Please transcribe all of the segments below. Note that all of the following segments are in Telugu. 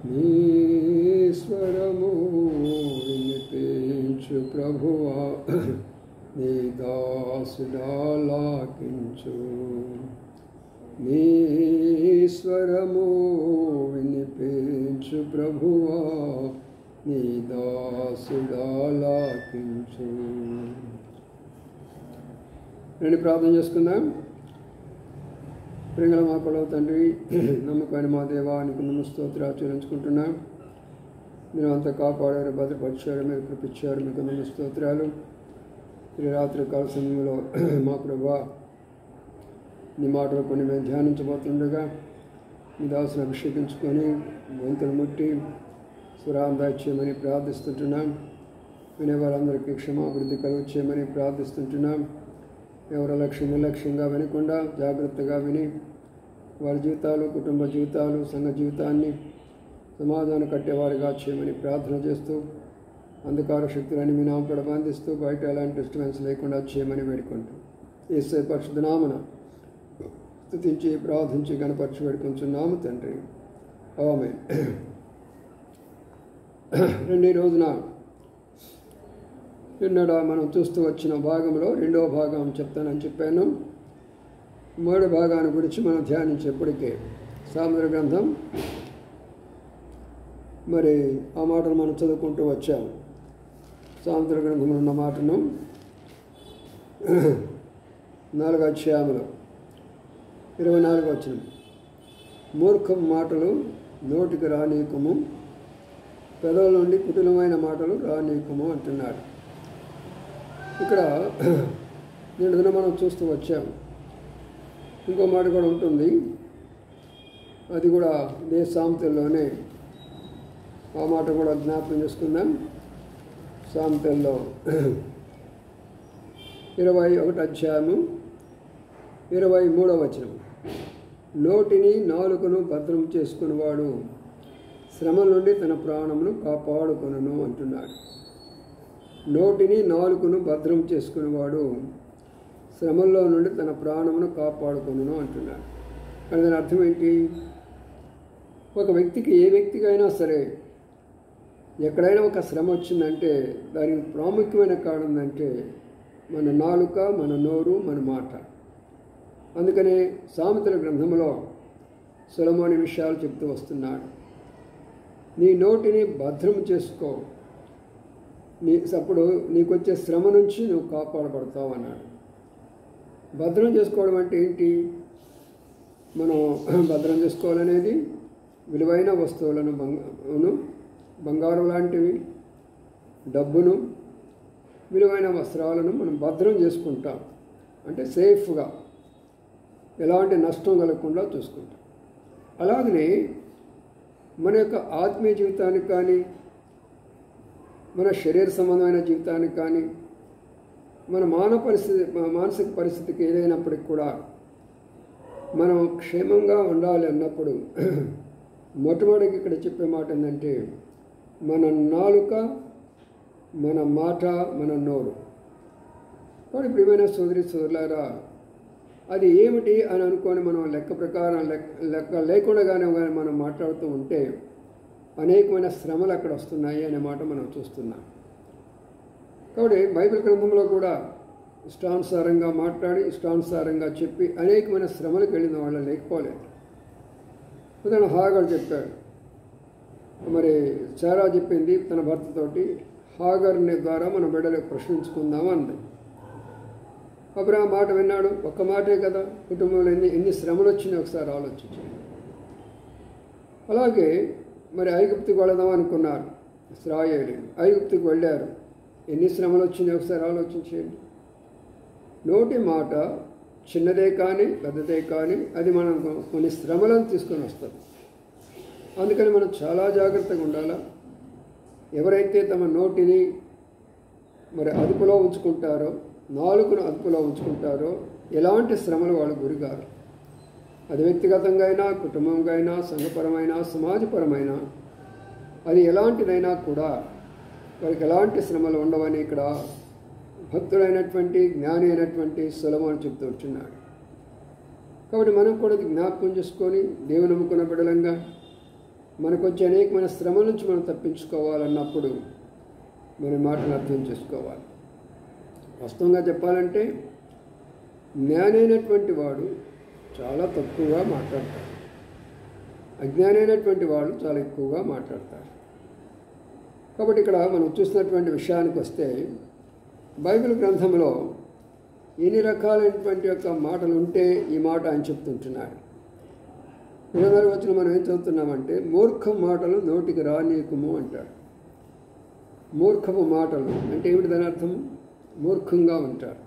నీ స్వరము వినిపించు ప్రభువా, నీ దాసుడాలాకించు. నీ స్వరము వినిపించు ప్రభువా, నీ దాసుడాలాకించు. రండి ప్రార్థన చేసుకుందాం. ప్రింగళ మా కొడవ తండ్రి, నమ్మకమైన మా దేవా, నీకు స్తోత్రాలు చెల్లించుకుంటున్నాం. మీరు అంతా కాపాడారు, భద్రపరిచారు, మీరు కృపించారు, మీకు స్తోత్రాలు. ఈ రాత్రి కాల సమయంలో మా ప్రభా నీ మాటలు కొన్ని మేము ధ్యానించబోతుండగా మీ దాసును అభిషేకించుకొని గొంతును ముట్టి స్వరాందా చేయమని ప్రార్థిస్తుంటున్నాం. వినేవారందరికీ క్షమాభివృద్ధి కలుగు చేయమని ప్రార్థిస్తుంటున్నాం. ఎవరి నిర్లక్ష్యంగా వినకుండా జాగ్రత్తగా విని వారి జీవితాలు, కుటుంబ జీవితాలు, సంఘ జీవితాన్ని సమాధానం కట్టేవారిగా చేయమని ప్రార్థన చేస్తూ, అంధకార శక్తులని మీ నామపడ బంధిస్తూ బయట ఎలాంటి డిస్టర్బెన్స్ లేకుండా చేయమని వేడుకుంటూ యేసు పరిశుద్ధ నామమున స్తుతించి ప్రార్థించి గణపరిచి వేడుకుంటున్నాము తండ్రి. ఆమేన్. ఈ రోజున నిన్నడ మనం చూస్తూ వచ్చిన భాగంలో రెండవ భాగం చెప్తానని చెప్పాను. మూడో భాగాన్ని గురించి మనం ధ్యానించేప్పటికే సామెతల గ్రంథం మరి ఆ మాటను మనం చదువుకుంటూ వచ్చాము. సామెతల గ్రంథంలో ఉన్న మాటను 4వ అధ్యాయంలో 24వ వచనం, మూర్ఖం మాటలు నోటికి రానీకము, పెదవుల నుండి కుటిలమైన మాటలు రానీకము అంటున్నాడు. ఇక్కడ నిన్న మనం చూస్తూ వచ్చాము. ఇంకో మాట కూడా ఉంటుంది, అది కూడా ఇదే సామెతల్లోనే. ఆ మాట కూడా జ్ఞాపకం చేసుకుందాం. సామెతల్లో 21వ అధ్యాయము 23వ వచనం, నోటిని నాలుకను భద్రం చేసుకునేవాడు శ్రమ నుండి తన ప్రాణమును కాపాడుకొనును అంటున్నాడు. నోటిని నాలుకను భద్రం చేసుకునేవాడు శ్రమల్లో నుండి తన ప్రాణమును కాపాడుకొనును అంటున్నాడు. కానీ దాని అర్థం ఏంటి? ఒక వ్యక్తికి, ఏ వ్యక్తికైనా సరే, ఎక్కడైనా ఒక శ్రమ వచ్చిందంటే దానికి ప్రాముఖ్యమైన కారణం ఏంటంటే మన నాలుక, మన నోరు, మన మాట. అందుకనే సామెతల గ్రంథంలో సొలొమోను విషయాలు చెప్తూ వస్తున్నాడు. నీ నోటిని భద్రం చేసుకో, అప్పుడు నీకు వచ్చే శ్రమ నుంచి నువ్వు కాపాడబడతావు అన్నాడు. భద్రం చేసుకోవడం అంటే ఏంటి? మనం భద్రం చేసుకోవాలనేది విలువైన వస్తువులను, బంగారం లాంటివి, డబ్బును, విలువైన వస్త్రాలను మనం భద్రం చేసుకుంటాం. అంటే సేఫ్గా, ఎలాంటి నష్టం కలగకుండా చూసుకుంటాం. అలాగనే మన యొక్క ఆత్మీయ జీవితానికి కానీ, మన శరీర సంబంధమైన జీవితానికి కానీ, మన మానసిక పరిస్థితికి ఏదైనప్పటికి కూడా మనం క్షేమంగా ఉండాలి అన్నప్పుడు మొట్టమొదటికి ఇక్కడ చెప్పే మాట ఏంటంటే మన నాలుక, మన మాట, మన నోరు. కాబట్టి ప్రియమైన సోదరి సోదరులారా, అది ఏమిటి అని అనుకొని మనం లెక్క ప్రకారం లెక్క లేకుండానే మనం మాట్లాడుతూ ఉంటే అనేకమైన శ్రమలు అక్కడ వస్తున్నాయి అనే మాట మనం చూస్తున్నాం. కాబట్టి బైబిల్ గ్రంథంలో కూడా ఇష్టానుసారంగా మాట్లాడి, ఇష్టానుసారంగా చెప్పి అనేకమైన శ్రమలకు వెళ్ళిన వాళ్ళు లేకపోలేదు. ఉదాహరణ హాగర్ చెప్పాడు. మరి సారా చెప్పింది తన భర్తతోటి, హాగర్ని ద్వారా మన బిడ్డలకు ప్రశ్నించుకుందాము అంది. అప్పుడు ఆ మాట విన్నాడు. ఒక్క మాటే కదా, కుటుంబంలో ఎన్ని శ్రమలు వచ్చినాయి ఒకసారి ఆలోచించండి. అలాగే మరి ఐగుప్తుకు వెళదాం అనుకున్నారు ఇశ్రాయేలీయులు. ఐగుప్తుకు వెళ్ళారు. ఎన్ని శ్రమలు వచ్చినాయి ఒకసారి ఆలోచించండి. నోటి మాట చిన్నదే కానీ పెద్దదే కానీ అది మనం కొన్ని శ్రమలను తీసుకొని వస్తుంది. అందుకని మనం చాలా జాగ్రత్తగా ఉండాలా. ఎవరైతే తమ నోటిని మరి అదుపులో ఉంచుకుంటారో, నాలుకను అదుపులో ఉంచుకుంటారో ఎలాంటి శ్రమలు వాళ్ళు గురిగారు. అది వ్యక్తిగతంగా అయినా, కుటుంబంగా అయినా, సంఘపరమైన, సమాజపరమైన, అది ఎలాంటిదైనా కూడా వారికి ఎలాంటి శ్రమలు ఉండవని ఇక్కడ భక్తుడైనటువంటి, జ్ఞాని అయినటువంటి సొలొమోను చెప్తూ వచ్చున్నాడు. కాబట్టి మనం కూడా జ్ఞాపకం చేసుకొని దేవుని నమ్ముకున్న బిడ్డలంగా మనకు వచ్చే అనేకమైన శ్రమ నుంచి మనం తప్పించుకోవాలన్నప్పుడు మన మాటను అర్థం చేసుకోవాలి. వాస్తవంగా చెప్పాలంటే జ్ఞానైనటువంటి వాడు చాలా తక్కువగా మాట్లాడతాడు, అజ్ఞానైనటువంటి వాడు చాలా ఎక్కువగా మాట్లాడతారు. కాబట్టి ఇక్కడ మనం చూసినటువంటి విషయానికి వస్తే బైబిల్ గ్రంథంలో ఎన్ని రకాలైనటువంటి యొక్క మాటలు ఉంటే ఈ మాట ఆయన చెప్తుంటున్నాడు. 24వ వచనం మనం ఏం చదువుతున్నామంటే మూర్ఖ మాటలు నోటికి రానీయకుము అంటాడు. మూర్ఖపు మాటలు అంటే ఏమిటి దాని అర్థం? మూర్ఖంగా ఉంటారు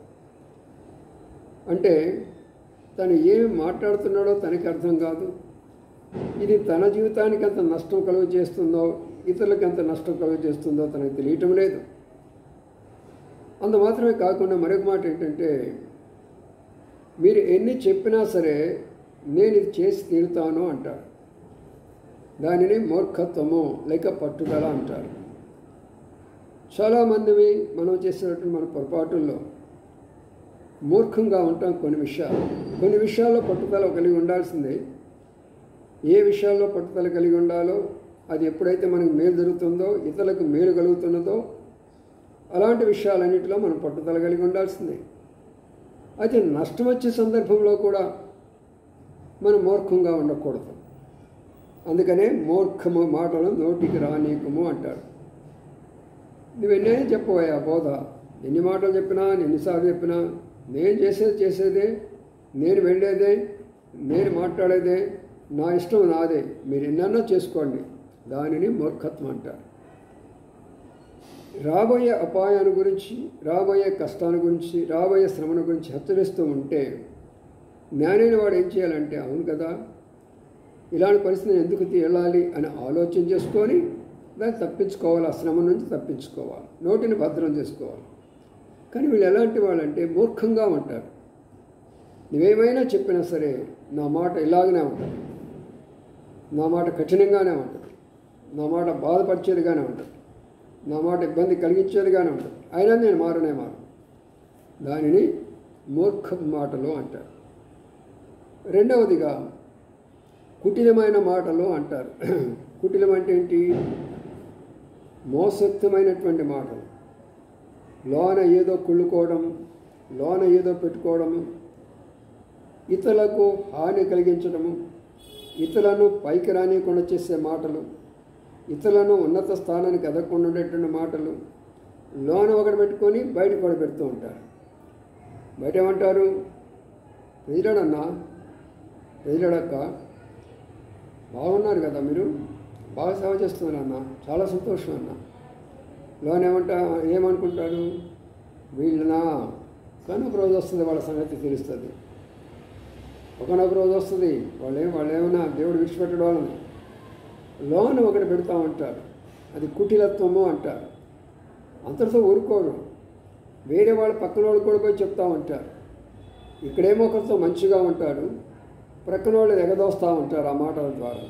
అంటే తను ఏమి మాట్లాడుతున్నాడో తనకి అర్థం కాదు. ఇది తన జీవితానికి ఎంత నష్టం కలుగ చేస్తుందో, ఇతరులకు ఎంత నష్టం కలుగ చేస్తుందో తనకు తెలియటం లేదు. అంత మాత్రమే కాకుండా మరొక మాట ఏంటంటే మీరు ఎన్ని చెప్పినా సరే నేను ఇది చేసి తీరుతాను అంటారు. దానిని మూర్ఖత్వము లేక పట్టుదల అంటారు. చాలామందివి మనం చేసేటటువంటి మన పొరపాటుల్లో మూర్ఖంగా ఉంటాం. కొన్ని విషయాల్లో పట్టుదల కలిగి ఉండాల్సిందే. ఏ విషయాల్లో పట్టుదల కలిగి ఉండాలో అది ఎప్పుడైతే మనకు మేలు జరుగుతుందో, ఇతరులకు మేలు కలుగుతున్నదో అలాంటి విషయాలన్నింటిలో మనం పట్టుదల కలిగి ఉండాల్సిందే. అయితే నష్టం వచ్చే సందర్భంలో కూడా మనం మూర్ఖంగా ఉండకూడదు. అందుకనే మూర్ఖము మాటలు నోటికి రానీకము అంటారు. నువ్వెన్నే చెప్పవయ్యా బోధ, ఎన్ని మాటలు చెప్పినా ఎన్నిసార్లు చెప్పినా నేను చేసేదే, నేను వెళ్ళేదే, నేను మాట్లాడేదే, నా ఇష్టం నాదే, మీరు ఎన్నన్నా చేసుకోండి, దానిని మూర్ఖత్వం అంటారు. రాబోయే అపాయాన్ని గురించి, రాబోయే కష్టాల గురించి, రాబోయే శ్రమను గురించి హెచ్చరిస్తూ ఉంటే జ్ఞానైన వాడు ఏం చేయాలంటే అవును కదా ఇలాంటి పరిస్థితిని ఎందుకు వెళ్ళాలి అని ఆలోచన చేసుకొని దాన్ని తప్పించుకోవాలి, ఆ శ్రమ నుంచి తప్పించుకోవాలి, నోటిని భద్రం చేసుకోవాలి. కానీ వీళ్ళు ఎలాంటి వాళ్ళంటే మూర్ఖంగా ఉంటారు. నువ్వేమైనా చెప్పినా సరే నా మాట ఇలాగనే ఉంటుంది, నా మాట కఠినంగానే ఉంటుంది, నా మాట బాధపరిచేదిగానే ఉంటుంది, నా మాట ఇబ్బంది కలిగించేదిగానే ఉంటుంది, అయినా నేను మారు. దానిని మూర్ఖ మాటలు అంటారు. రెండవదిగా కుటిలమైన మాటలు అంటారు. కుటిలం అంటే ఏంటి? మోసత్వమైనటువంటి మాటలు, లోన ఏదో కుళ్ళుకోవడం, లోన ఏదో పెట్టుకోవడము, ఇతరులకు హాని కలిగించడము, ఇతరులను పైకి రానియకుండా చేసే మాటలు, ఇతరులను ఉన్నత స్థానానికి ఎదగకుండా ఉండేటువంటి మాటలు, లోన ఒకటి పెట్టుకొని బయట కూడా పెడుతూ ఉంటారు. బయట ఏమంటారు? ప్రజలడన్నా, ప్రజలడక్క బాగున్నారు కదా, మీరు బాగా సేవ చేస్తున్నారన్న, చాలా సంతోషం అన్న. లోన ఏమనుకుంటారు? వీళ్ళనా కనుక రోజు వస్తుంది, వాళ్ళ సంగతి తెలుస్తుంది. ఒకనొక రోజు వస్తుంది, వాళ్ళేమన్నా దేవుడు విడిచిపెట్టడం వాళ్ళని లోన ఒకటి పెడతా ఉంటారు. అది కుటిలత్వము అంటారు. అంతటితో ఊరుకోరు, వేరే వాళ్ళ పక్కన వాళ్ళు కూడా పోయి చెప్తా ఉంటారు. ఇక్కడేమో ఒకరితో మంచిగా ఉంటాడు, ప్రక్కన వాళ్ళు ఎగదోస్తూ ఉంటారు ఆ మాటల ద్వారా.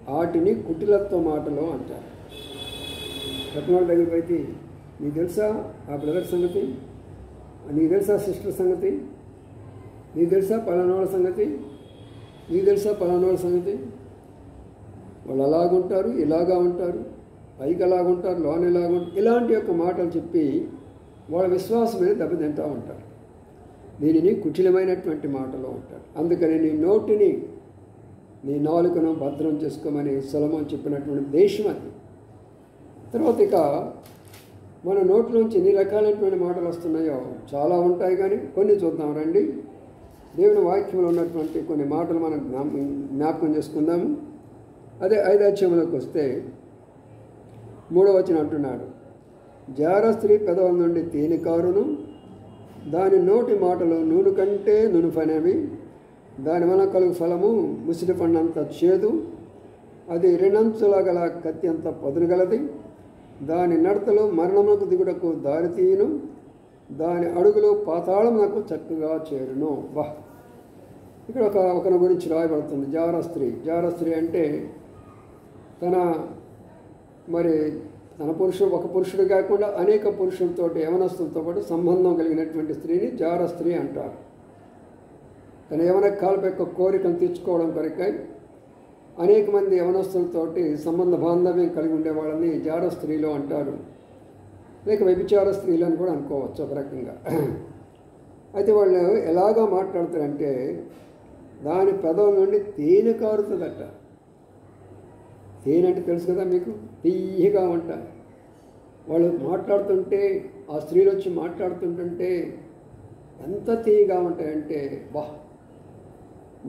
వాటిని కుటిలత్వ మాటలు అంటారు. ప్రక్కన వాళ్ళ దగ్గరికి పోయి నీకు తెలుసా ఆ బ్రదర్ సంగతి, నీకు తెలుసా సిస్టర్ సంగతి, నీకు తెలుసా పలానోళ్ళ సంగతి, నీకు తెలుసా పలానోళ్ళ సంగతి. వాళ్ళు అలాగుంటారు, ఇలాగా ఉంటారు, పైకి అలాగుంటారు, లోన ఇలాగుంటారు. ఇలాంటి యొక్క మాటలు చెప్పి వాళ్ళ విశ్వాసమైన దెబ్బతింటూ ఉంటారు. దీనిని కుటిలమైనటువంటి మాటలు అంటారు. అందుకని నీ నోటిని, నీ నాలుకను భద్రం చేసుకోమని సొలొమోను చెప్పినటువంటి దేశం అది. తర్వాత ఇక మన నోట్లోంచి ఎన్ని రకాలైనటువంటి మాటలు వస్తున్నాయో చాలా ఉంటాయి, కానీ కొన్ని చూద్దాం రండి. దేవుని వాక్యంలో ఉన్నటువంటి కొన్ని మాటలు మనం జ్ఞాపకం చేసుకుందాము. అదే 5వ అధ్యాయంలోకి వస్తే 3వ వచనం అంటున్నాడు, జార స్త్రీ పెదవుల నుండి తేనెకారును, దాని నోటి మాటలు నూనె కంటే నునుపైనవి, దాని వలన కలుగు ఫలము ముసిడి పండంత చేదు, అది 2 అంచుల గల కత్తి అంత పదునుగలది, దాని నడతలు మరణములకు దిగుటకు దారితీయును, దాని అడుగులు పాతాళమునకు చక్కగా చేరును. వాహ్! ఇక్కడ ఒకరి గురించి రాయబడుతుంది, జారస్త్రీ అంటే ఒక పురుషుడు కాకుండా అనేక పురుషులతో, యవనస్తులతో పాటు సంబంధం కలిగినటువంటి స్త్రీని జారస్త్రీ అంటారు. తన యవన కాల్ప యొక్క కోరికను తీర్చుకోవడం కొరకై అనేక మంది యవనస్తులతోటి సంబంధ బాంధవ్యం కలిగి ఉండే వాళ్ళని జార స్త్రీలు అంటారు, లేక వ్యభిచార స్త్రీలు అని కూడా అనుకోవచ్చు ఒక రకంగా. అయితే వాళ్ళు ఎలాగా మాట్లాడతారంటే దాని పెదవుల నుండి తేనె కారుతుందట. తేనె అంటే తెలుసు కదా మీకు, తీయగా ఉంటాయి. వాళ్ళు మాట్లాడుతుంటే, ఆ స్త్రీలు వచ్చి మాట్లాడుతుంటుంటే ఎంత తీయగా ఉంటాయంటే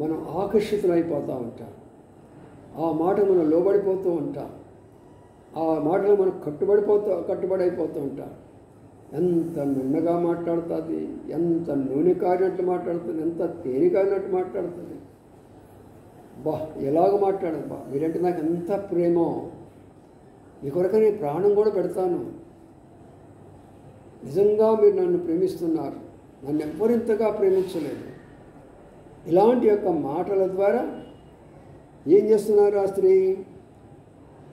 మనం ఆకర్షితులైపోతూ ఉంటాం. ఆ మాట మనం లోబడిపోతూ ఉంటాం. ఆ మాటలు మనం కట్టుబడైపోతూ ఉంటాం. ఎంత నున్నగా మాట్లాడుతుంది, ఎంత నూనె కారినట్లు మాట్లాడుతుంది, ఎంత తేనె కారినట్టు మాట్లాడుతుంది. ఎలాగ మాట్లాడదు మీరంటే నాకు ఎంత ప్రేమో, మీ కొరకు నేను ప్రాణం కూడా పెడతాను, నిజంగా మీరు నన్ను ప్రేమిస్తున్నారు, నన్ను ఎవ్వరింతగా ప్రేమించలేదు. ఇలాంటి యొక్క మాటల ద్వారా ఏం చేస్తున్నారు ఆ స్త్రీ?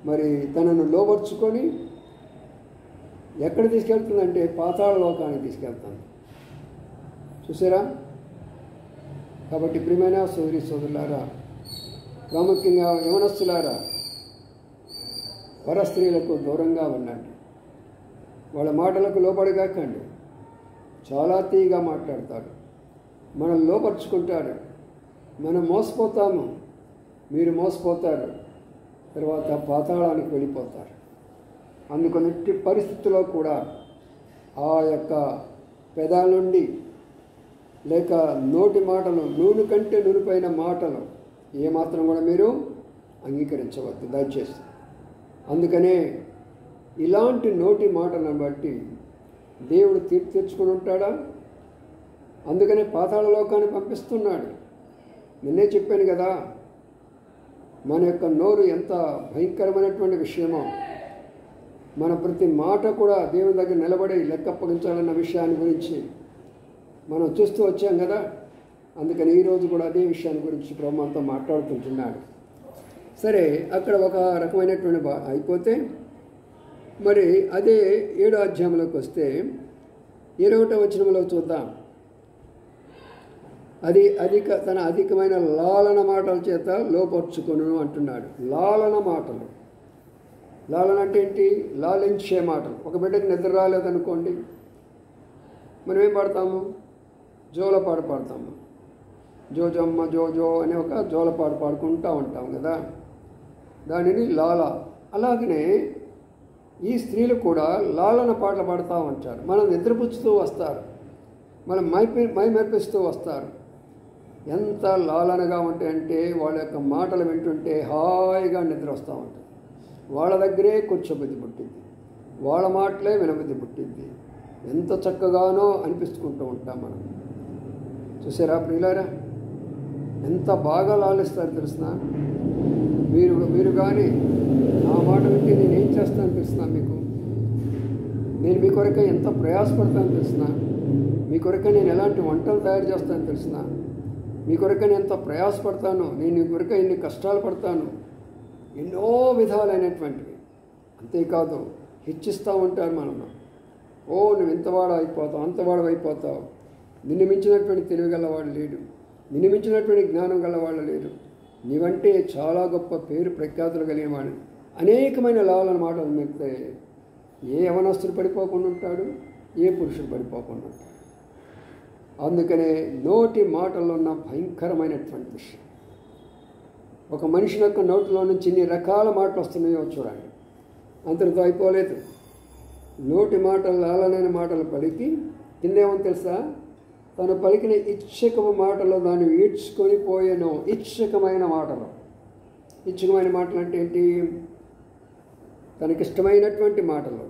మరి తనను లోబర్చుకొని ఎక్కడ తీసుకెళ్తుందంటే పాతాళ లోకానికి తీసుకెళ్తాను. చూసారా? కాబట్టి ప్రియమైన సోదరి సోదరులారా, ప్రాముఖ్యంగా యవనస్తులారా, పరస్త్రీలకు దూరంగా ఉండండి. వాళ్ళ మాటలకు లోబడిగాకండి. చాలా తీయగా మాట్లాడతారు, మనం లోపరుచుకుంటారు, మనం మోసపోతాము, మీరు మోసపోతారు, తర్వాత పాతాళానికి వెళ్ళిపోతారు. అందుకని పరిస్థితుల్లో కూడా ఆ యొక్క పెదాల నుండి లేక నోటి మాటలు, నూనె కంటే నూనెపైన మాటలు ఏమాత్రం కూడా మీరు అంగీకరించవద్దు దయచేసి. అందుకనే ఇలాంటి నోటి మాటలను బట్టి దేవుడు తీర్పు తెచ్చుకొని ఉంటాడా? అందుకనే పాతాళ లోకాన్ని పంపిస్తున్నాడు. నిన్నే చెప్పాను కదా, మన యొక్క నోరు ఎంత భయంకరమైనటువంటి విషయమో, మన ప్రతి మాట కూడా దేవుని దగ్గర నిలబడి లెక్క అప్పగించాలన్న విషయాన్ని గురించి మనం చూస్తూ వచ్చాం కదా. అందుకని ఈరోజు కూడా అదే విషయాన్ని గురించి ప్రభు మనతో మాట్లాడుతుంటున్నాడు. సరే, అక్కడ ఒక రకమైనటువంటి అయిపోతే మరి అదే 7వ అధ్యాయంలోకి వస్తే 20వ వచనంలో చూద్దాం. అది తన అధికమైన లాలన మాటల చేత లోపరుచుకొను అంటున్నాడు. లాలన మాటలు, లాలన అంటే ఏంటి? లాలించే మాటలు. ఒక బిడ్డకి నిద్ర రాలేదనుకోండి, మనం ఏం పాడతాము? జోలపాట పాడతాము. జోజమ్మ జోజో అనే ఒక జోలపాట పాడుకుంటూ ఉంటాం కదా, దానిని లాల. అలాగనే ఈ స్త్రీలు కూడా లాలన పాటలు పాడుతూ ఉంటారు. మనం నిద్రపుచ్చుతూ వస్తారు, మనం మైమర్పిస్తూ వస్తారు. ఎంత లాలనగా ఉంటాయంటే వాళ్ళ యొక్క మాటలు వింటుంటే హాయిగా నిద్ర వస్తూ ఉంటుంది. వాళ్ళ దగ్గరే కూర్చోబుద్ధి పుట్టింది, వాళ్ళ మాటలే వినబుద్ధి పుట్టింది. ఎంత చక్కగానో అనిపిస్తుంటూ ఉంటాం మనం. చూసారా ప్రియులారా, ఎంత బాగా లాలిస్తారు తెలుసునా? మీరు కానీ నా మాట వింటే నేనేం చేస్తాను తెలుసునా? నేను మీ కొరకే ఎంత ప్రయాసపడతాను తెలుసునా? మీ కొరకే నేను ఎలాంటి వంటలు తయారు చేస్తాను తెలుసునా? మీ కొరకే నేను ఎంత ప్రయాసపడతాను, నేను మీ కొరకే ఎన్ని కష్టాలు పడతాను, ఎన్నో విధాలైనటువంటివి. అంతేకాదు హెచ్చిస్తూ ఉంటారు మనల్ని. నువ్వు ఇంతవాడు అయిపోతావు, అంతవాడు అయిపోతావు, నిన్ను మించినటువంటి తెలివి గలవాడు లేడు, నిన్ను మించినటువంటి జ్ఞానం గలవాళ్ళు లేరు, నీవంటే చాలా గొప్ప పేరు ప్రఖ్యాతులు కలిగినవాడు. అనేకమైన లాభాలను మాటలు మెప్తే ఏ యవనస్తుడు పడిపోకుండా ఉంటాడు, ఏ పురుషుడు పడిపోకుండా ఉంటాడు. అందుకనే నోటి మాటల్లో ఉన్న భయంకరమైనటువంటి విషయం. ఒక మనిషి యొక్క నోటిలో నుంచి ఇన్ని రకాల మాటలు వస్తున్నాయో చూడండి. అంతటితో అయిపోలేదు. నోటి మాటలు లాలనైన మాటలు పలికి కిందేమని తెలుసా? తను పలికిన ఇచ్చకపు మాటలో దాన్ని ఈడ్చుకొని పోయేను. ఇచ్చకమైన మాటలు. ఇచ్చకమైన మాటలు అంటే ఏంటి? తనకిష్టమైనటువంటి మాటలు.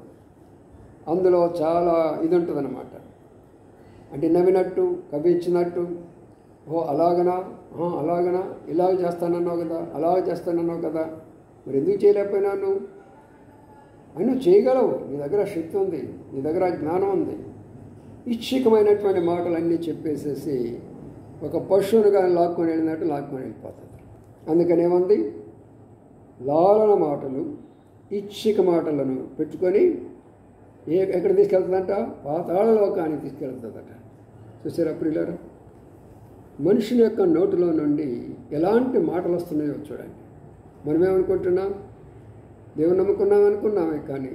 అందులో చాలా ఇది ఉంటుందన్నమాట. అంటే నవ్వినట్టు, కవించినట్టు, అలాగనా, ఇలాగ చేస్తానన్నావు కదా, అలాగ చేస్తానన్నావు కదా, మరి ఎందుకు చేయలేకపోయినాను? నువ్వు చేయగలవు, నీ దగ్గర శక్తి ఉంది, నీ దగ్గర జ్ఞానం ఉంది. ఇచ్చికమైనటువంటి మాటలన్నీ చెప్పేసేసి ఒక పశువునుగా లాక్కొని వెళ్ళినట్టు లాక్కొని వెళ్ళిపోతుంది. అందుకనేముంది? లాలన మాటలు, ఇచ్చిక మాటలను పెట్టుకొని ఎక్కడ తీసుకెళ్తుందంట? పాతాళ లోకానికి తీసుకెళ్తుందట. చూసారా ప్రియులారా? మనుషుని యొక్క నోటిలో నుండి ఎలాంటి మాటలు వస్తున్నాయో చూడండి. మనమేమనుకుంటున్నాం? దేవుని అనుకున్నామే, కానీ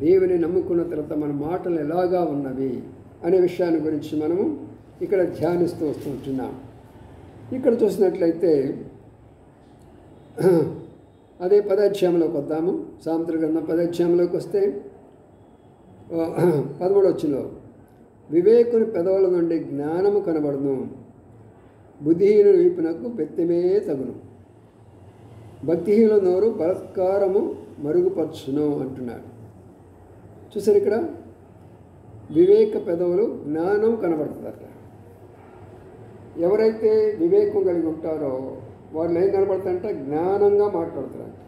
దేవుని నమ్ముకున్న తర్వాత మన మాటలు ఎలాగా ఉన్నవి అనే విషయాన్ని గురించి మనము ఇక్కడ ధ్యానిస్తూ వస్తుంటున్నాం. ఇక్కడ చూసినట్లయితే అదే 10వ అధ్యాయంలోకి వద్దాము. సామెతల గ్రంథం 10వ అధ్యాయంలోకి వస్తే 13వ వచనంలో, వివేకుని పెదవుల నుండి జ్ఞానము కనబడును, బుద్ధిహీనుని వీపునకు బెత్తమే తగును, భక్తిహీనుల నోరు బలత్కారము మరుగుపరచును అంటున్నాడు. చూసారు, ఇక్కడ వివేక పెదవులు జ్ఞానం కనబడుతుందట. ఎవరైతే వివేకం కలిగి ఉంటారో వాళ్ళు ఏం కనబడతారంటే జ్ఞానంగా మాట్లాడతారంట.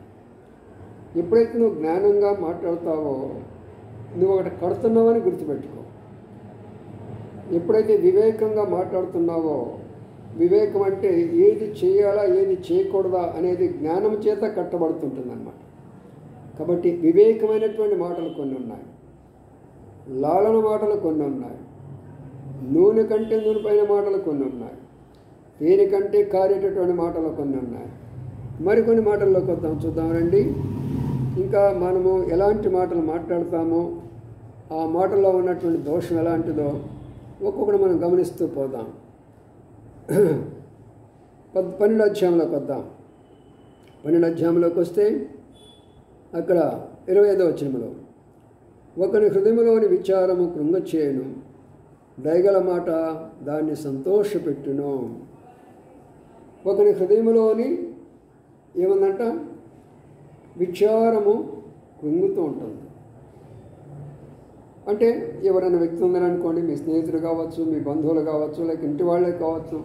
ఎప్పుడైతే నువ్వు జ్ఞానంగా మాట్లాడతావో నువ్వు ఒకటి కడుతున్నావని గుర్తుపెట్టుకో. ఎప్పుడైతే వివేకంగా మాట్లాడుతున్నావో, వివేకం అంటే ఏది చేయాలా ఏది చేయకూడదా అనేది జ్ఞానం చేత కట్టబడుతుంటుందన్నమాట. కాబట్టి వివేకమైనటువంటి మాటలు కొన్ని ఉన్నాయి, లాలన మాటలు కొన్ని ఉన్నాయి, నూనె కంటే నూనె పైన మాటలు కొన్ని ఉన్నాయి, దేనికంటే కారేటటువంటి మాటలు కొన్ని ఉన్నాయి. మరికొన్ని మాటల్లోకి వద్దాం, చూద్దాం రండి. ఇంకా మనము ఎలాంటి మాటలు మాట్లాడతామో ఆ మాటల్లో ఉన్నటువంటి దోషం ఎలాంటిదో ఒక్కొక్కటి మనం గమనిస్తూ పోదాం. 12వ అధ్యాయంలోకి వద్దాం. 12వ అధ్యాయంలోకి వస్తే అక్కడ 25వ వచనంలో, ఒకని హృదయంలోని విచారము కృంగచేయును, దయగల మాట దాన్ని సంతోషపెట్టును. ఒకని హృదయంలోని ఏముందంట? విచారము కృంగుతూ ఉంటుంది. అంటే ఎవరైనా వ్యక్తి ఉన్నారనుకోండి, మీ స్నేహితులు కావచ్చు, మీ బంధువులు కావచ్చు, లేక ఇంటి వాళ్ళే కావచ్చు,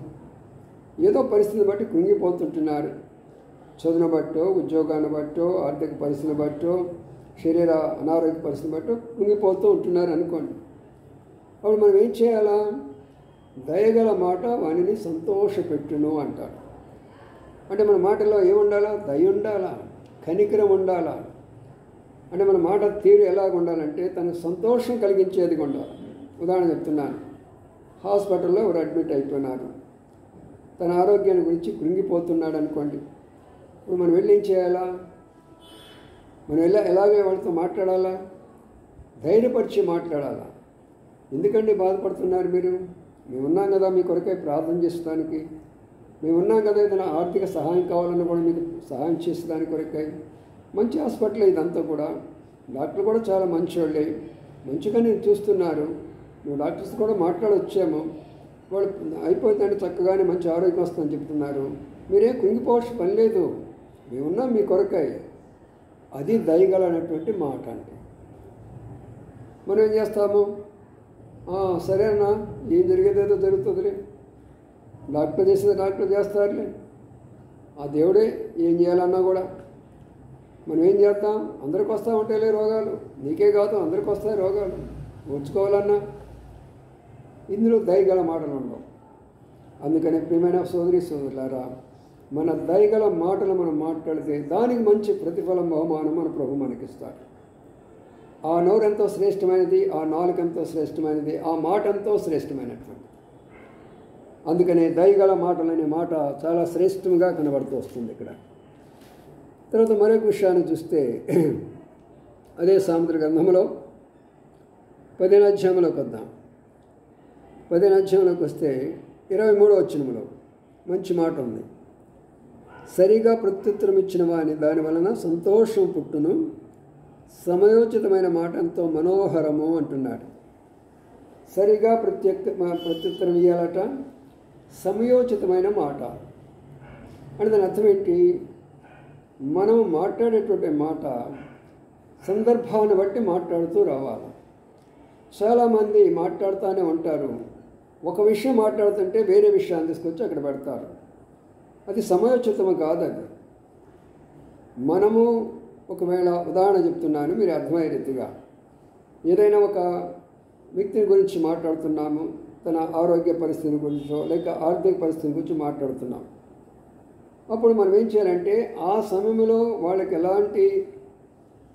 ఏదో పరిస్థితిని బట్టి కృంగిపోతుంటున్నారు. చదువును బట్టో, ఉద్యోగాన్ని బట్టో, ఆర్థిక పరిస్థితిని బట్టో, శరీర అనారోగ్య పరిస్థితిని బట్టో కృంగిపోతూ ఉంటున్నారు అనుకోండి. అప్పుడు మనం ఏం చేయాలా? దయగల మాట వానిని సంతోషపెట్టును అంటారు. అంటే మన మాటల్లో ఏముండాలా? దయ ఉండాలా, కనికరం ఉండాలా. అంటే మన మాట తీరు ఎలాగ ఉండాలంటే తనకు సంతోషం కలిగించేది ఉండాలి. ఉదాహరణ చెప్తున్నాను, హాస్పిటల్లో ఎవరు అడ్మిట్ అయిపోయినారు, తన ఆరోగ్యాన్ని గురించి కృంగిపోతున్నాడు అనుకోండి. ఇప్పుడు మనం వెళ్ళి ఏం చేయాలా? మనం ఎలాగే వాళ్ళతో మాట్లాడాలా? ధైర్యపరిచి మాట్లాడాలా. ఎందుకండి బాధపడుతున్నారు మీరు? మేము ఉన్నాం కదా మీ కొరకై ప్రార్థన చేసేదానికి, మేము ఉన్నాం కదా ఏదైనా ఆర్థిక సహాయం కావాలన్నా కూడా మీకు సహాయం చేసేదాని కొరకై. మంచి హాస్పిటల్ ఇదంతా కూడా, డాక్టర్లు కూడా చాలా మంచివాళ్ళే, మంచిగా నేను చూస్తున్నారు. మేము డాక్టర్స్ కూడా మాట్లాడొచ్చాము, వాళ్ళు అయిపోతుందంటే చక్కగానే మంచి ఆరోగ్యం వస్తుందని చెప్తున్నారు. మీరేం కృంగిపోవాల్సిన పని లేదు, మేమున్నాం మీ కొరకై. అది దయగలనటువంటి మాట. అంటే మనం ఏం చేస్తాము? సరేనా, ఏం జరిగేదేదో జరుగుతుందిలే, డాక్టర్ చేసేది డాక్టర్ చేస్తారులే, ఆ దేవుడే ఏం చేయాలన్నా కూడా. మనం ఏం చేస్తాం? అందరికి వస్తూ ఉంటాయిలే రోగాలు, నీకే కాదు అందరికి వస్తాయి రోగాలు, ఓర్చుకోవాలన్నా. ఇందులో దయగల మాటలు ఉండవు. అందుకని ప్రియమైన సోదరి సోదరులారా, మన దయగల మాటలు మనం మాట్లాడితే దానికి మంచి ప్రతిఫలం, బహుమానం మన ప్రభు మనకిస్తాడు. ఆ నోరు ఎంతో శ్రేష్టమైనది, ఆ నాలుక ఎంతో శ్రేష్టమైనది, ఆ మాట ఎంతో శ్రేష్టమైనటువంటి. అందుకనే దయగల మాటలు అనే మాట చాలా శ్రేష్టంగా కనబడుతూ వస్తుంది ఇక్కడ. తర్వాత మరొక విషయాన్ని చూస్తే అదే సామెతల గ్రంథంలో 10వ అధ్యాయంలోకి వద్దాం. 10వ అధ్యాయంలోకి వస్తే 23వ వచనంలో మంచి మాట ఉంది. సరిగా ప్రత్యుత్తరం ఇచ్చిన వాని దాని వలన సంతోషం పుట్టును, సమయోచితమైన మాట ఎంతో మనోహరము అంటున్నాడు. సరిగా ప్రత్యుత్తరం ఇవ్వాలట, సమయోచితమైన మాట అంటే దాని అర్థం ఏంటి? మనం మాట్లాడేటువంటి మాట సందర్భాన్ని బట్టి మాట్లాడుతూ రావాలి. చాలామంది మాట్లాడుతూనే ఉంటారు, ఒక విషయం మాట్లాడుతుంటే వేరే విషయాన్ని తీసుకొచ్చి అక్కడ పెడతారు. అది సమయోచితము కాదు. అది మనము ఒకవేళ ఉదాహరణ చెప్తున్నాను, మీరు అర్థమయ్యే రీతిగా ఏదైనా ఒక వ్యక్తిని గురించి మాట్లాడుతున్నాము, తన ఆరోగ్య పరిస్థితి గురించో లేక ఆర్థిక పరిస్థితి గురించి మాట్లాడుతున్నాం. అప్పుడు మనం ఏం చేయాలంటే ఆ సమయంలో వాళ్ళకి ఎలాంటి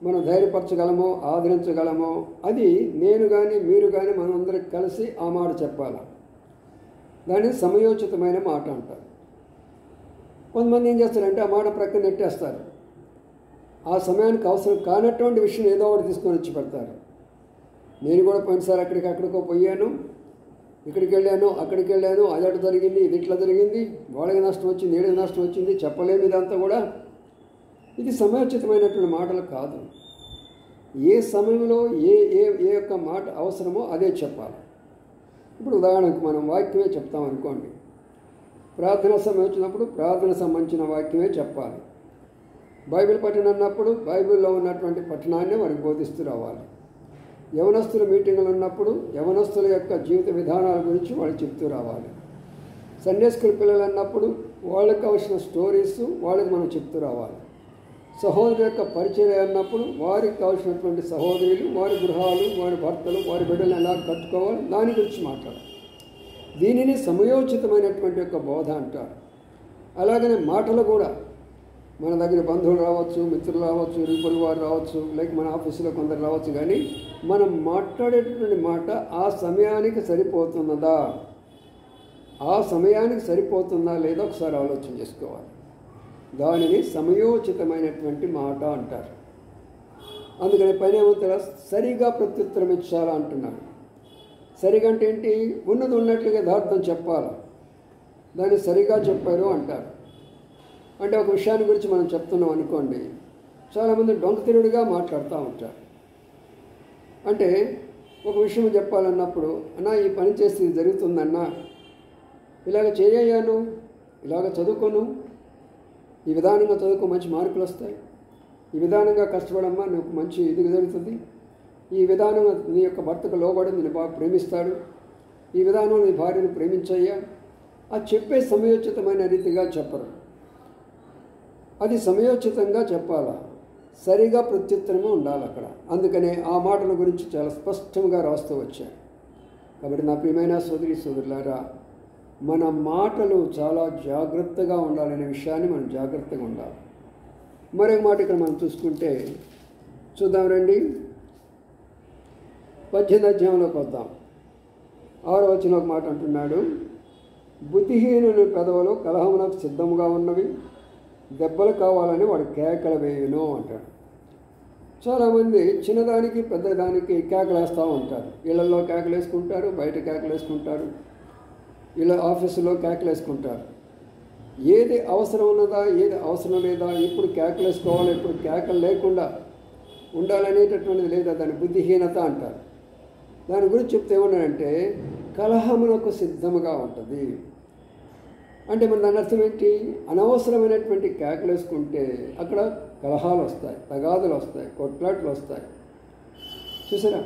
మనం ధైర్యపరచగలమో ఆదరించగలమో అది నేను కానీ మీరు కానీ మనం అందరికి కలిసి ఆ మాట చెప్పాలి. దాన్ని సమయోచితమైన మాట అంటారు. కొంతమంది ఏం చేస్తారంటే ఆ మాట ప్రక్కన నెట్టేస్తారు. ఆ సమయానికి అవసరం కానటువంటి విషయం ఏదో ఒకటి తీసుకొని వచ్చి పెడతారు. నేను కూడా పోయినసారి అక్కడికో పోయాను, ఇక్కడికి వెళ్ళాను, అక్కడికి వెళ్ళాను, అది అటు జరిగింది, ఇది ఇట్లా జరిగింది, వాళ్ళకి నష్టం వచ్చింది, ఏడికి నష్టం వచ్చింది, చెప్పలేము. ఇదంతా కూడా ఇది సమయోచితమైనటువంటి మాటలు కాదు. ఏ సమయంలో ఏ ఏ ఏ యొక్క మాట అవసరమో అదే చెప్పాలి. ఇప్పుడు ఉదాహరణకు మనం వాక్యమే చెప్తాం అనుకోండి. ప్రార్థన సమయం వచ్చినప్పుడు ప్రార్థన సంబంధించిన వాక్యమే చెప్పాలి. బైబిల్ పఠనం అన్నప్పుడు బైబిల్లో ఉన్నటువంటి పఠనాన్ని వారికి బోధిస్తూ రావాలి. యవనస్తుల మీటింగులు ఉన్నప్పుడు యవనస్తుల యొక్క జీవిత విధానాల గురించి వాళ్ళు చెప్తూ రావాలి. సండే స్కూల్ పిల్లలు అన్నప్పుడు వాళ్ళకి కావాల్సిన స్టోరీస్ వాళ్ళకి మనం చెప్తూ రావాలి. సహోదరు యొక్క పరిచయం అన్నప్పుడు వారికి కావాల్సినటువంటి సహోదరులు, వారి గృహాలు, వారి భర్తలు, వారి బిడ్డలు ఎలా కట్టుకోవాలి దాని గురించి మాట్లాడాలి. దీనిని సమయోచితమైనటువంటి యొక్క బోధ అంటారు. అలాగనే మాటలు కూడా మన దగ్గర బంధువులు రావచ్చు, మిత్రులు రావచ్చు, ఇరుగు వారు రావచ్చు, లేక మన ఆఫీసులో కొందరు రావచ్చు. కానీ మనం మాట్లాడేటటువంటి మాట ఆ సమయానికి సరిపోతున్నదా, ఆ సమయానికి సరిపోతుందా లేదా ఒకసారి ఆలోచన చేసుకోవాలి. దానిని సమయోచితమైనటువంటి మాట అంటారు. అందుకని పైన ఏమంటారా, సరిగా ప్రత్యుత్తరం ఇచ్చాలా అంటున్నాడు. సరిగా అంటే ఏంటి? ఉన్నది ఉన్నట్లుగా యథార్థం చెప్పాలి. దాన్ని సరిగా చెప్పారు అంటారు. అంటే ఒక విషయాన్ని గురించి మనం చెప్తున్నాం అనుకోండి, చాలామంది డొంకతిరుడుగా మాట్లాడుతూ ఉంటారు. అంటే ఒక విషయం చెప్పాలన్నప్పుడు, అన్నా ఈ పని చేస్తే ఇది జరుగుతుందన్నా, ఇలాగ చేయను, ఇలాగ చదువుకోను, ఈ విధానంగా చదువుకో మంచి మార్కులు వస్తాయి, ఈ విధానంగా కష్టపడమ్మా నీకు మంచి ఇది జరుగుతుంది, ఈ విధానంగా నీ యొక్క భర్తకు లోబడి నేను బాగా ప్రేమిస్తాడు, ఈ విధానంలో నీ భార్యను ప్రేమించయ్యా, అది చెప్పే సమయోచితమైన రీతిగా చెప్పరు. అది సమయోచితంగా చెప్పాలా, సరిగా ప్రత్యుత్తరము ఉండాలి అక్కడ. అందుకనే ఆ మాటల గురించి చాలా స్పష్టంగా రాస్తూ వచ్చారు. కాబట్టి నా ప్రియమైన సోదరి సోదరులారా, మన మాటలు చాలా జాగ్రత్తగా ఉండాలనే విషయాన్ని మనం జాగ్రత్తగా ఉండాలి. మరొక మాట ఇక్కడ మనం చూసుకుంటే చూద్దాం రండి. 18వ అధ్యాయంలోకి వద్దాం. 6వ వచనంలో ఒక మాట అంటున్నాడు, బుద్ధిహీనుని పెదవులు కలహమునకు సిద్ధముగా ఉన్నవి, దెబ్బలు కావాలని వాడు కేకలు వేయును అంటాడు. చాలామంది చిన్నదానికి పెద్దదానికి కేకలేస్తూ ఉంటారు. ఇళ్లలో కేకలేసుకుంటారు, బయట కేకలేసుకుంటారు, ఇలా ఆఫీసులో కేకలేసుకుంటారు. ఏది అవసరం ఉన్నదా, ఏది అవసరం లేదా, ఎప్పుడు కేకలేసుకోవాలి, ఎప్పుడు కేకలు లేకుండా ఉండాలనేటటువంటిది లేదా, దాని బుద్ధిహీనత అంటారు. దాని గురించి చెప్తే ఏమన్నాడంటే కలహమునకు సిద్ధముగా ఉంటుంది. అంటే మన దాని అర్థం ఏంటి? అనవసరమైనటువంటి కేకలు వేసుకుంటే అక్కడ కలహాలు వస్తాయి, తగాదులు వస్తాయి, కొట్లాట్లు వస్తాయి. చూసారా?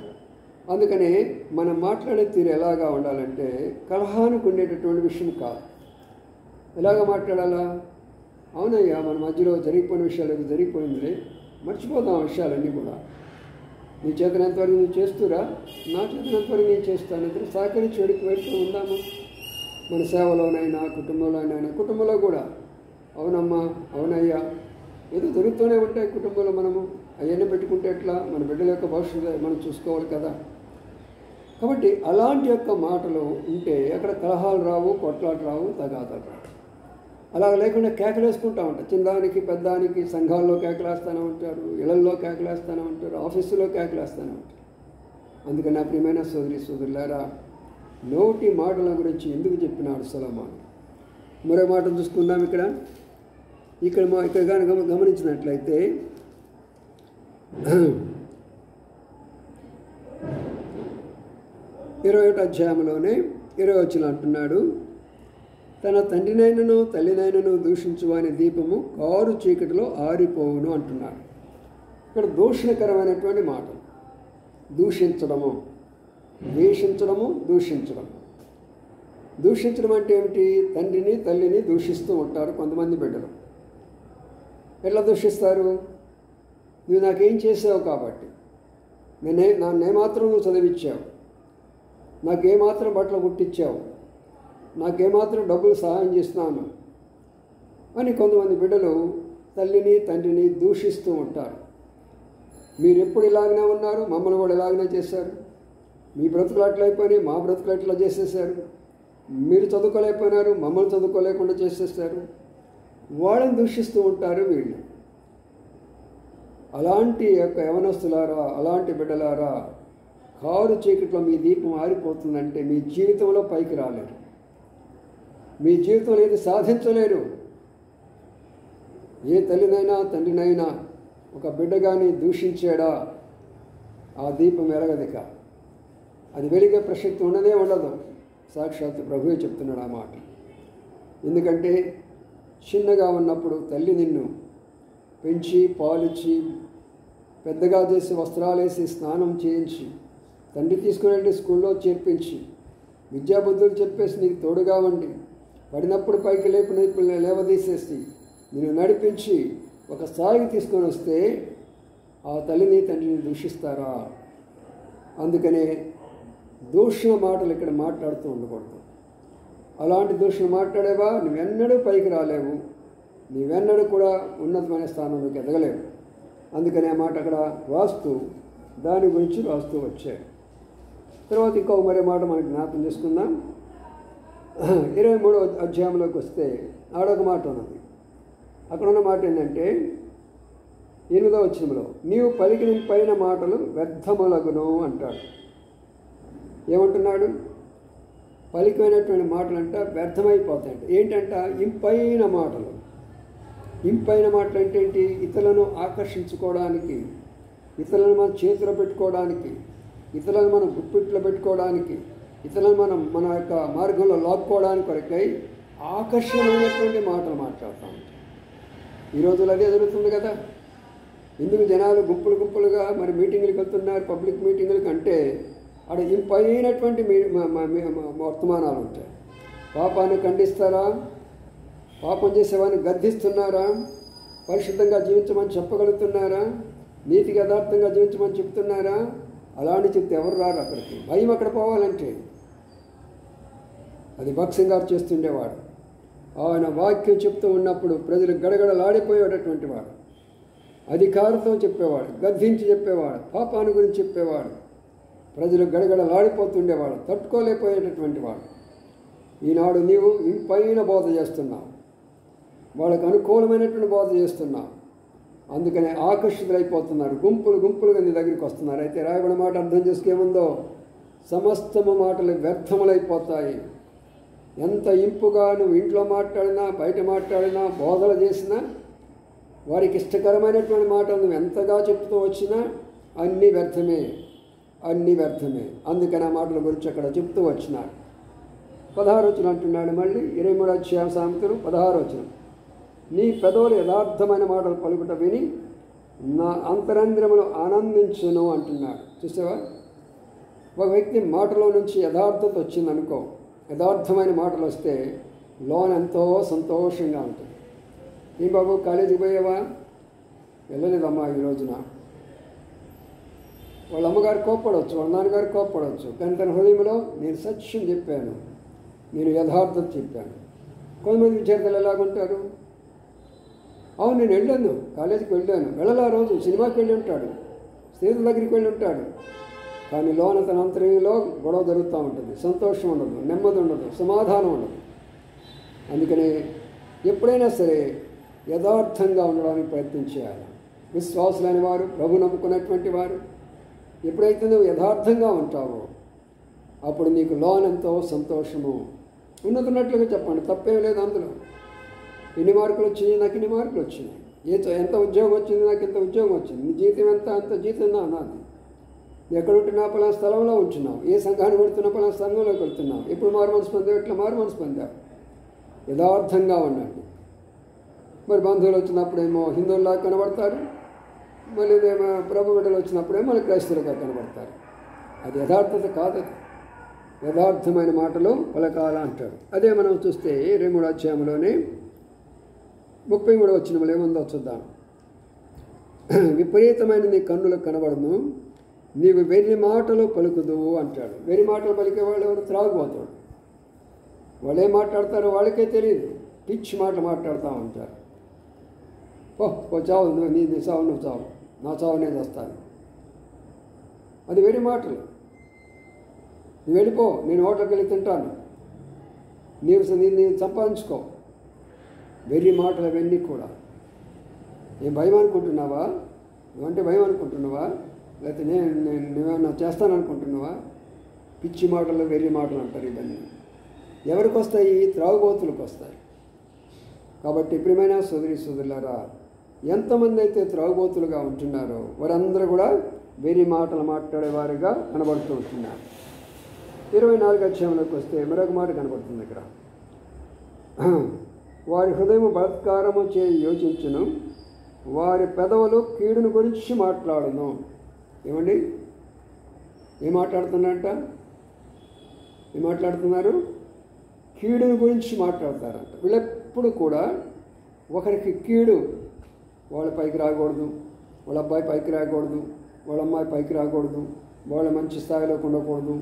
అందుకనే మనం మాట్లాడే తీరు ఎలాగా ఉండాలంటే కలహానికి ఉండేటటువంటి విషయం కాదు. ఎలాగ మాట్లాడాలా? అవునయ్యా, మన మధ్యలో జరిగిపోయిన విషయాలు ఏదో జరిగిపోయిందిలే, మర్చిపోదాం ఆ విషయాలన్నీ కూడా. నీ చేతనంతవరకు నువ్వు చేస్తురా, నా చేతనంతవరకు నేను చేస్తాను. ఇద్దరు సహకరించి వెడుతూ ఉందాము. మన సేవలోనైనా కుటుంబంలోనైనా, కుటుంబంలో కూడా అవునమ్మా, అవునయ్యా, ఏదో జరుగుతూనే ఉంటాయి కుటుంబంలో. మనము అవన్నీ పెట్టుకుంటే ఎట్లా? మన బిడ్డల యొక్క భవిష్యత్తు మనం చూసుకోవాలి కదా. కాబట్టి అలాంటి యొక్క మాటలు ఉంటే అక్కడ కలహాలు రావు, కొట్లాట రావు, తగాదాలు రావు. అలా లేకుండా కేకలేసుకుంటూ ఉంటారు. చిన్నదానికి పెద్దానికి సంఘాల్లో కేకలేస్తూనే ఉంటారు, ఇళ్లల్లో కేకలేస్తూనే ఉంటారు, ఆఫీసులో కేకలేస్తూనే ఉంటారు. అందుకని నా ప్రియమైన సోదరి సోదరులారా, నోటి మాటల గురించి ఎందుకు చెప్పినాడు సొలొమోను? మరో మాట చూసుకుందాం. ఇక్కడ కానీ గమనించినట్లయితే 21వ అధ్యాయంలోనే 20వ వచనం అంటున్నాడు, తన తండ్రినైనను తల్లినైనను దూషించువాని దీపము కారు చీకటిలో ఆరిపోవును అంటున్నాడు. ఇక్కడ దూషణకరమైనటువంటి మాట, దూషించడము, ద్వేషించడము, దూషించడం. దూషించడం అంటే ఏమిటి? తండ్రిని తల్లిని దూషిస్తూ ఉంటారు కొంతమంది బిడ్డలు. ఎట్లా దూషిస్తారు? నువ్వు నాకేం చేసావు కాబట్టి, నన్నేమాత్రం నువ్వు చదివించావు, నాకేమాత్రం బట్టలు కుట్టించావు, నాకేమాత్రం డబ్బులు సహాయం చేస్తున్నాను అని కొంతమంది బిడ్డలు తల్లిని తండ్రిని దూషిస్తూ ఉంటారు. మీరు ఎప్పుడు ఇలాగనే ఉన్నారు, మమ్మల్ని కూడా ఇలాగనే చేశారు, మీ బ్రతుకులు అట్లయిపోయినాయి, మా బ్రతుకులు అట్లా చేసేసారు, మీరు చదువుకోలేకపోయినారు, మమ్మల్ని చదువుకోలేకుండా చేసేసారు, వాళ్ళని దూషిస్తూ ఉంటారు వీళ్ళు. అలాంటి యొక్క యవనస్తులారా, అలాంటి బిడ్డలారా, కారు చీకట్లో మీ దీపం ఆరిపోతుందంటే మీ జీవితంలో పైకి రాలేరు, మీ జీవితంలో ఏది సాధించలేరు. ఏ తల్లినైనా తండ్రినైనా ఒక బిడ్డగాని దూషించాడా ఆ దీపం వెలగదిక, అది వెలిగే ప్రసక్తి ఉండదే ఉండదు. సాక్షాత్ ప్రభువే చెప్తున్నాడు ఆ మాట. ఎందుకంటే చిన్నగా ఉన్నప్పుడు తల్లి నిన్ను పెంచి పాలిచ్చి పెద్దగా చేసి వస్త్రాలేసి స్నానం చేయించి తండ్రి తీసుకుని వెళ్ళి స్కూల్లో చేర్పించి విద్యాబుద్ధులు చెప్పేసి నీకు తోడుగా ఉండి పడినప్పుడు పైకి లేవదీసేసి నిన్ను నడిపించి ఒక స్థాయికి తీసుకొని వస్తే ఆ తల్లిని తండ్రిని దూషిస్తారా? అందుకనే దూషణ మాటలు ఇక్కడ మాట్లాడుతూ ఉండకూడదు. అలాంటి దూషణ మాట్లాడేవా నువ్వెన్నడూ పైకి రాలేవు, నీవెన్నడూ కూడా ఉన్నతమైన స్థానంలోకి ఎదగలేవు. అందుకని ఆ మాట అక్కడ రాస్తూ దాని గురించి రాస్తూ వచ్చాడు. తర్వాత ఇంకో మరో మాట మనకి జ్ఞాపకం చేసుకుందాం. 23వ అధ్యాయంలోకి వస్తే ఆడొక మాట ఉన్నది. అక్కడ ఉన్న మాట ఏంటంటే 8వ వచనంలో నీవు పలికిన పైన మాటలు వ్యర్థములగును అంటాడు. ఏమంటున్నాడు? పలికినటువంటి మాటలు అంట వ్యర్థమైపోతాయంట. ఏంటంట? ఇంపైన మాటలు. ఇంపైన మాటలు అంటే ఏంటి? ఇతరులను ఆకర్షించుకోవడానికి, ఇతరులను మన చేతిలో పెట్టుకోవడానికి, ఇతరులను మనం గుప్పిట్లో పెట్టుకోవడానికి, ఇతరులను మనం మన యొక్క మార్గంలో లాక్కోవడానికి కొరకై ఆకర్షణమైనటువంటి మాటలు మాట్లాడుతూ ఉంటాం. ఈ రోజుల్లో అదే జరుగుతుంది కదా. ఎందుకు జనాలు గుంపులు గుంపులుగా మరి మీటింగులకు వెళ్తున్నారు, పబ్లిక్ మీటింగులకు అంటే అక్కడ ఇంపైనటువంటి వర్తమానాలు ఉంటాయి. పాపాన్ని ఖండిస్తారా? పాపం చేసేవాడిని గద్దిస్తున్నారా? పరిశుద్ధంగా జీవించమని చెప్పగలుగుతున్నారా? నీతికి యథార్థంగా జీవించమని చెప్తున్నారా? అలాంటి చెప్తే ఎవరు రారు అక్కడికి. భయం అక్కడ పోవాలంటే అది భక్సింగ్ గారు చేస్తుండేవాడు. ఆయన వాక్యం చెప్తూ ఉన్నప్పుడు ప్రజలు గడగడలాడిపోయేటటువంటి వాడు. అధికారంతో చెప్పేవాడు, గద్దించి చెప్పేవాడు, పాపాన్ని గురించి చెప్పేవాడు. ప్రజలు గడగడలాడిపోతుండేవాడు, తట్టుకోలేకపోయేటటువంటి వాడు. ఈనాడు నీవు ఇంపైన బోధ చేస్తున్నావు, వాళ్ళకు అనుకూలమైనటువంటి బోధ చేస్తున్నావు. అందుకనే ఆకర్షితులైపోతున్నారు, గుంపులు గుంపులుగా నీ దగ్గరికి వస్తున్నారు. అయితే రాయబడిన మాట అర్థం చేసుకేముందో, సమస్తము మాటలు వ్యర్థములైపోతాయి. ఎంత ఇంపుగా నువ్వు ఇంట్లో మాట్లాడినా బయట మాట్లాడినా బోధలు చేసినా వారికి ఇష్టకరమైనటువంటి మాటలు నువ్వు ఎంతగా చెప్తూ వచ్చినా అన్నీ వ్యర్థమే, అన్నీ వ్యర్థమే. అందుకని ఆ మాటల గురించి అక్కడ చెప్తూ వచ్చినాడు. 16వ వచనం అంటున్నాడు మళ్ళీ 23వ అధ్యాయం సామెతలు 16వ వచనం నీ పెదవులు యథార్థమైన మాటలు పలుకుట విని నా అంతరంద్రములు ఆనందించును అంటున్నాడు. చూసావా? ఒక వ్యక్తి మాటలో నుంచి యథార్థత వచ్చిందనుకో, యథార్థమైన మాటలు వస్తే లోన్ ఎంతో సంతోషంగా ఉంటుంది. ఏం బాబు కాలేజీకి పోయావా? వెళ్ళలేదమ్మా ఈ రోజున. వాళ్ళ అమ్మగారు కోప్పడవచ్చు, వాళ్ళ నాన్నగారు కోప్పడవచ్చు, కానీ తన హృదయంలో నేను సత్యం చెప్పాను, నేను యథార్థత చెప్పాను. కొంతమంది విద్యార్థులు ఎలాగుంటారు? అవును నేను వెళ్ళాను, కాలేజీకి వెళ్ళాను, వెళ్ళలా రోజు సినిమాకి వెళ్ళి ఉంటాడు, స్నేహితుల దగ్గరికి వెళ్ళి ఉంటాడు, కానీ లోన తన అంతరంగంలో గొడవ జరుగుతూ ఉంటుంది, సంతోషం ఉండదు, నెమ్మది ఉండదు, సమాధానం ఉండదు. అందుకని ఎప్పుడైనా సరే యథార్థంగా ఉండడానికి ప్రయత్నం చేయాలి. విశ్వాసులైన వారు, ప్రభు నమ్ముకున్నటువంటి వారు, ఎప్పుడైతే నువ్వు యథార్థంగా ఉంటావో అప్పుడు నీకు లోనంతో సంతోషము ఉన్నతున్నట్లుగా చెప్పండి, తప్పేం లేదు అందులో. ఎన్ని మార్కులు వచ్చినాయి? నాకు ఇన్ని మార్కులు వచ్చినాయి. ఎంత ఉద్యోగం వచ్చింది? నాకు ఇంత ఉద్యోగం వచ్చింది. నీ జీతం ఎంత? అంత జీతం నాది. ఎక్కడ ఉంటున్నా పలానా స్థలంలో ఉంటున్నావు, ఏ సంఘాన్ని పెడుతున్నా పలానా సంఘంలోకి వెళ్తున్నావు, ఎప్పుడు మారు మనసు పొందావు, ఇట్లా మారు మనసు పొందావు. యథార్థంగా ఉండండి. మరి బంధువులు వచ్చినప్పుడేమో హిందువుల్లా కనబడతారు, మళ్ళీ ఏమో ప్రభు బిడ్డలు వచ్చినప్పుడేమో మళ్ళీ క్రైస్తవులుగా కనబడతారు. అది యథార్థత కాదు. యథార్థమైన మాటలు పలకాల అంటాడు. అదే మనం చూస్తే 23వ అధ్యాయంలోనే 33వ వచనంలో ఏముందో చూద్దాం. విపరీతమైన నీ కన్నులకు కనబడను, నీవు వెర్రి మాటలు పలుకుదు అంటాడు. వెర్రి మాటలు పలికేవాళ్ళు ఎవరు? త్రాగుబోతాడు. వాళ్ళు ఏం మాట్లాడతారో వాళ్ళకే తెలియదు, పిచ్చి మాటలు మాట్లాడుతూ ఉంటారు. ఓ చావు, నీ చావు నువ్వు చావు, నా చావు నేను వస్తాను. అది వెర్రి మాటలు. నువ్వు వెళ్ళిపో, నేను హోటల్కి వెళ్ళి తింటాను, నీవు సంపాదించుకో, వెర్రి మాటలు అవన్నీ కూడా. ఏం భయం అనుకుంటున్నావా? నువ్వంటే భయం అనుకుంటున్నావా? లేకపోతే నువ్వేమన్నా చేస్తాననుకుంటున్నావా? పిచ్చి మాటలు, వెర్రి మాటలు అంటారు ఇవన్నీ. ఎవరికి వస్తాయి? త్రాగుబోతులకు వస్తాయి. కాబట్టి ప్రియమైన సోదరులారా, ఎంతమంది అయితే త్రాగుబోతులుగా ఉంటున్నారో వారందరూ కూడా వెర్రి మాటలు మాట్లాడేవారుగా కనబడుతూ ఉంటున్నారు. 24వ అధ్యాయంలోకి వస్తే మరొక మాట కనబడుతుంది ఇక్కడ. వారి హృదయం బలాత్కారము చేయి యోచించును, వారి పెదవులు కీడును గురించి మాట్లాడును. ఏమండి, ఏం మాట్లాడుతున్నారంట? ఏం మాట్లాడుతున్నారు? కీడుని గురించి మాట్లాడతారంట. వీళ్ళెప్పుడు కూడా ఒకరికి కీడు, వాళ్ళ పైకి రాకూడదు, వాళ్ళ అబ్బాయి పైకి రాకూడదు, వాళ్ళ అమ్మాయి పైకి రాకూడదు, వాళ్ళ మంచి స్థాయిలోకి ఉండకూడదు,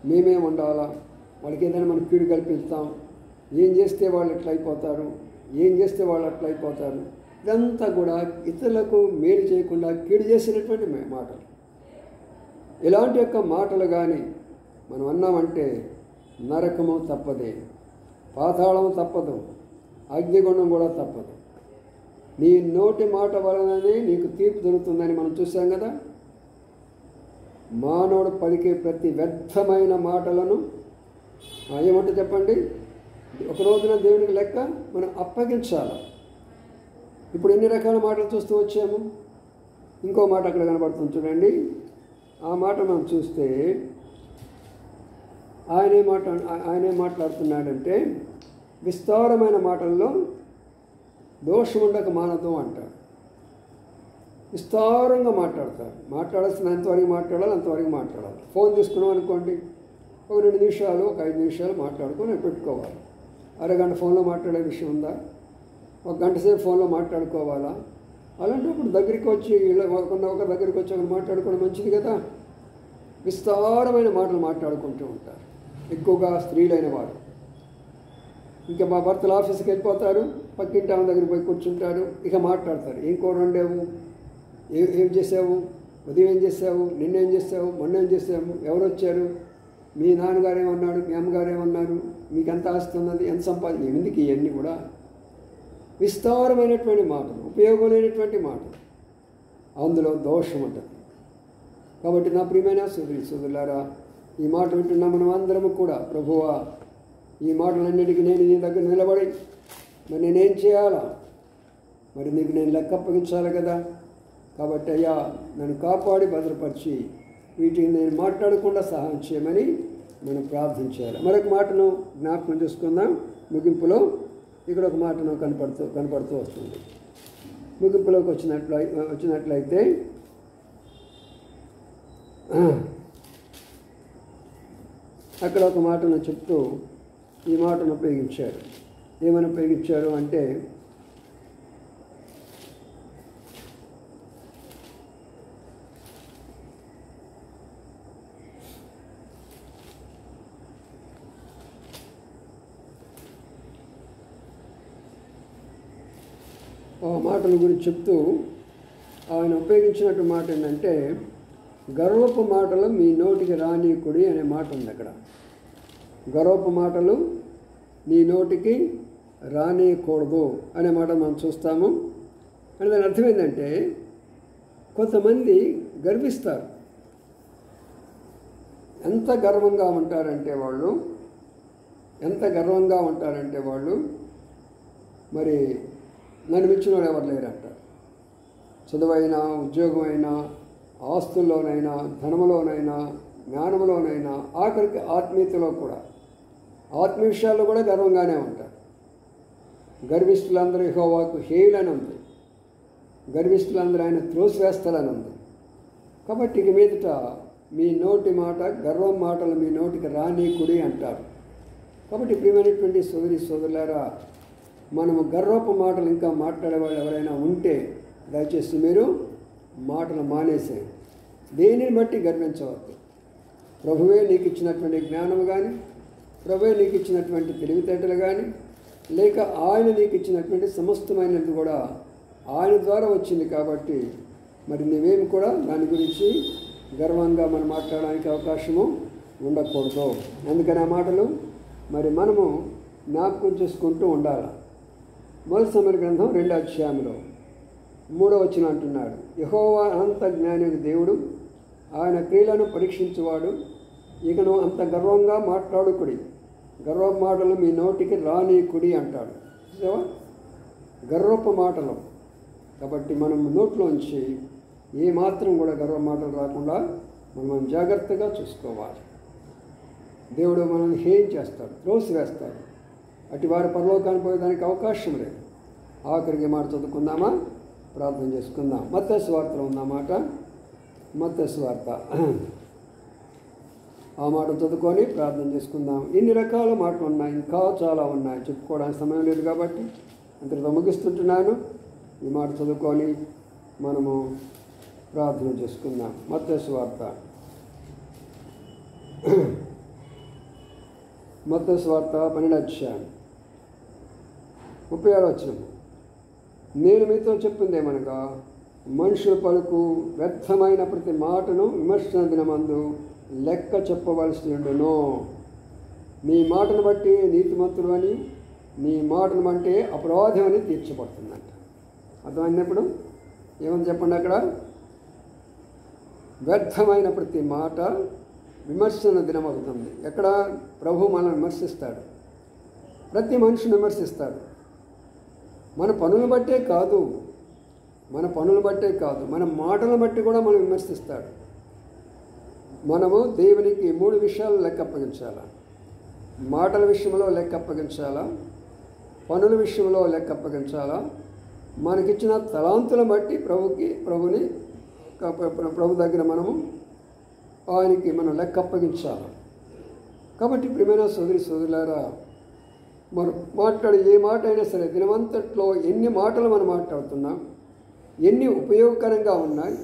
మేమే ఉండాలా, వాళ్ళకి ఏదైనా మనం కీడు కల్పిస్తాం, ఏం చేస్తే వాళ్ళు ఎట్లా అయిపోతారు, ఏం చేస్తే వాళ్ళు అట్లా అయిపోతారు. ఇదంతా కూడా ఇతరులకు మేలు చేయకుండా కీడు చేసినటువంటి మాటలు. ఇలాంటి యొక్క మాటలు కానీ మనం అన్నామంటే నరకము తప్పదే, పాతాళం తప్పదు, అగ్నిగుండం కూడా తప్పదు. నీ నోటి మాట వలననే నీకు తీర్పు దొరుకుతుందని మనం చూసాం కదా. మానవుడు పలికే ప్రతి వ్యర్థమైన మాటలను ఏమంటే చెప్పండి, ఒక రోజున దేవునికి లెక్క మనం అప్పగించాలి. ఇప్పుడు ఎన్ని రకాల మాటలు చూస్తూ వచ్చాము. ఇంకో మాట అక్కడ కనబడుతుంది చూడండి. ఆ మాట మనం చూస్తే ఆయనే మాట్లాడుతున్నాడంటే, విస్తారమైన మాటల్లో దోషం ఉండక మానదు అంటాడు. విస్తారంగా మాట్లాడతారు. మాట్లాడాల్సినంతవరకు మాట్లాడాలి, అంతవరకు మాట్లాడాలి. ఫోన్ తీసుకున్నాం అనుకోండి, ఒక 2 నిమిషాలు, ఒక 5 నిమిషాలు మాట్లాడుకొని పెట్టుకోవాలి. అరగంట ఫోన్లో మాట్లాడే విషయం ఉందా? ఒక గంట సేపు ఫోన్లో మాట్లాడుకోవాలా? అలాంటప్పుడు దగ్గరికి వచ్చి ఒక దగ్గరికి వచ్చి ఒకరు మాట్లాడుకోవడం మంచిది కదా. విస్తారమైన మాటలు మాట్లాడుకుంటూ ఉంటారు, ఎక్కువగా స్త్రీలైన వారు. ఇంకా మా భర్తలు ఆఫీస్కి వెళ్ళిపోతారు, పక్కింటి ఆమె దగ్గరికి పోయి కూర్చుంటారు, ఇక మాట్లాడతారు. ఏం కూర వండావు, ఏం చేసావు, ఉదయం ఏం చేసావు, నిన్నేం చేసావు, మొన్న ఏం చేసావు, ఎవరు వచ్చారు, మీ నాన్నగారు ఏమన్నాడు, మీ అమ్మగారు ఏమన్నారు, మీకు ఎంత ఆస్తి ఉన్నది, ఎంత సంపాదన, ఎందుకు ఇవన్నీ కూడా విస్తారమైనటువంటి మాటలు, ఉపయోగం లేనటువంటి మాటలు, అందులో దోషం ఉంటుంది. కాబట్టి నా ప్రియమైన సోదరులారా, ఈ మాట వింటున్నా మనం అందరము కూడా, ప్రభువా ఈ మాటలన్నిటికీ నేను నీ దగ్గర నిలబడి మరి నేనేం చేయాలా, మరి నీకు నేను లెక్క అప్పగించాలి కదా. కాబట్టి అయ్యా నన్ను కాపాడి భద్రపరిచి వీటిని నేను మాట్లాడకుండా సహాయం చేయమని మనం ప్రార్థించాలి. మరొక మాటను జ్ఞాపకం చేసుకుందాం. ముగింపులో ఇక్కడ ఒక మాటను కనపడుతూ వస్తుంది. ముగింపులోకి వచ్చినట్లయితే అక్కడ ఒక మాటను చెప్తూ ఈ మాటను ఉపయోగించారు. ఏమని ఉపయోగించారు అంటే, ఆ మాటల గురించి చెప్తూ ఆయన ఉపయోగించినట్టు మాట ఏంటంటే, గర్వపు మాటలు మీ నోటికి రానీకుడి అనే మాట ఉంది అక్కడ. గర్వపు మాటలు నీ నోటికి రానీయకూడదు అనే మాట మనం చూస్తాము. అంటే దాని అర్థం ఏంటంటే, కొంతమంది గర్విస్తారు. ఎంత గర్వంగా ఉంటారంటే వాళ్ళు మరి నన్ను మించిన వాళ్ళు ఎవరు లేరంటారు. చదువైనా, ఉద్యోగమైనా, ఆస్తుల్లోనైనా, ధనములోనైనా, జ్ఞానంలోనైనా, ఆఖరికి ఆత్మీయతలో కూడా, ఆత్మీయ విషయాల్లో కూడా గర్వంగానే ఉంటారు. గర్విష్ఠులందరూ యెహోవాకు హేయులని ఉంది, గర్విష్ఠులందరూ ఆయన త్రోసివేస్తారని ఉంది. కాబట్టి ఇక మీదట మీ నోటి మాట, గర్వం మాటలు మీ నోటికి రానీకుడి అంటారు. కాబట్టి ప్రియమైనటువంటి సోదరులారా, మనము గర్వపు మాటలు ఇంకా మాట్లాడేవాళ్ళు ఎవరైనా ఉంటే దయచేసి మీరు మాటలు మానేసేయండి. దేనిని బట్టి గర్వించవద్దు. ప్రభువే నీకు ఇచ్చినటువంటి జ్ఞానం కానీ, ప్రభువే నీకు ఇచ్చినటువంటి తెలివితేటలు కానీ, లేక ఆయన నీకు ఇచ్చినటువంటి సమస్తమైనది కూడా ఆయన ద్వారా వచ్చింది. కాబట్టి మరి నువ్వేమి కూడా దాని గురించి గర్వంగా మనం మాట్లాడడానికి అవకాశము ఉండకూడదు. అందుకని ఆ మాటలు మరి మనము జ్ఞాపకం చేసుకుంటూ ఉండాలి. మొదటి సమూయేలు గ్రంథం 2వ అధ్యాయంలో 3వ వచనం అంటున్నాడు, యెహోవా అనంత జ్ఞాని దేవుడు, ఆయన క్రియలను పరీక్షించువాడు. ఇకను అంత గర్వంగా మాట్లాడుకుడి, గర్వ మాటలు మీ నోటికి రానీకుడి అంటాడు. చూసావా, గర్వపు మాటలు. కాబట్టి మనం నోట్లోంచి ఏమాత్రం కూడా గర్వ మాటలు రాకుండా మనం జాగ్రత్తగా చూసుకోవాలి. దేవుడు మనల్ని హేయం చేస్తాడు, త్రోసివేస్తాడు. అటు వారి పరలోకానికి పోయేదానికి అవకాశం లేదు. ఆఖరికి మాట చదువుకుందామా, ప్రార్థన చేసుకుందాం. మత్తయి సువార్తలో ఉన్నమాట, మత్తయి సువార్త ఆ మాట చదువుకొని ప్రార్థన చేసుకుందాం. ఇన్ని రకాల మాటలు ఉన్నాయి, ఇంకా చాలా ఉన్నాయి, చెప్పుకోవడానికి సమయం లేదు కాబట్టి అంతటితో ముగిస్తుంటున్నాను. ఈ మాట చదువుకొని మనము ప్రార్థన చేసుకుందాం. మత్తయి సువార్త, మత్తయి సువార్త 12వ అధ్యాయం 36వ వచనం. నేను మీతో చెప్పిందేమనగా, మనుషుల పలుకు వ్యర్థమైన ప్రతి మాటను విమర్శన దినమందు లెక్క చెప్పవలసి ఉండును. నీ మాటను బట్టి నీతిమంతుడు అని, నీ మాటను బట్టి అపరాధం అని తీర్చబడుతుందంట. అర్థమైనప్పుడు ఏమని చెప్పండి అక్కడ, వ్యర్థమైన ప్రతి మాట విమర్శన దినం అవుతుంది. ఎక్కడ ప్రభు మనల్ని విమర్శిస్తాడు, ప్రతి మనిషిని విమర్శిస్తాడు. మన పనులు బట్టే కాదు, మన మాటలను బట్టి కూడా మనం విమర్శిస్తాడు. మనము దేవునికి 3 విషయాలు లెక్క అప్పగించాలా. మాటల విషయంలో లెక్క అప్పగించాలా, పనుల విషయంలో లెక్క అప్పగించాలా, మనకిచ్చిన తలాంతులను బట్టి ప్రభు దగ్గర మనము ఆయనకి మనం లెక్క అప్పగించాలి. కాబట్టి ప్రియమైన సోదరులారా, మనం మాట్లాడే ఏ మాట అయినా సరే దినమంతట్లో ఎన్ని మాటలు మనం మాట్లాడుతున్నాం, ఎన్ని ఉపయోగకరంగా ఉన్నాయి,